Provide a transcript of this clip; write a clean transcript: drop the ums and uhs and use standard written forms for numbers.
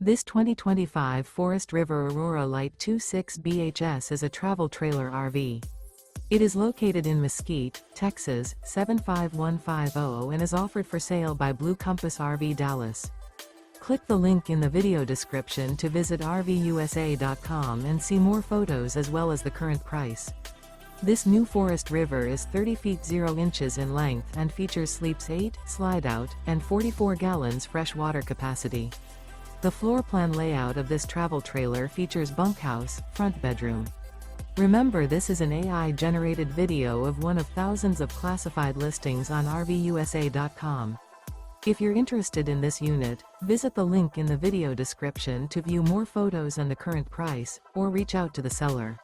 This 2025 Forest River Aurora Light 26 BHS is a travel trailer RV. It is located in Mesquite, Texas, 75150 and is offered for sale by Blue Compass RV Dallas. Click the link in the video description to visit RVUSA.com and see more photos as well as the current price. This new Forest River is 30 feet 0 inches in length and features sleeps 8, slide-out, and 44 gallons fresh water capacity. The floor plan layout of this travel trailer features bunkhouse, front bedroom. Remember, this is an AI-generated video of one of thousands of classified listings on RVUSA.com. If you're interested in this unit, visit the link in the video description to view more photos and the current price, or reach out to the seller.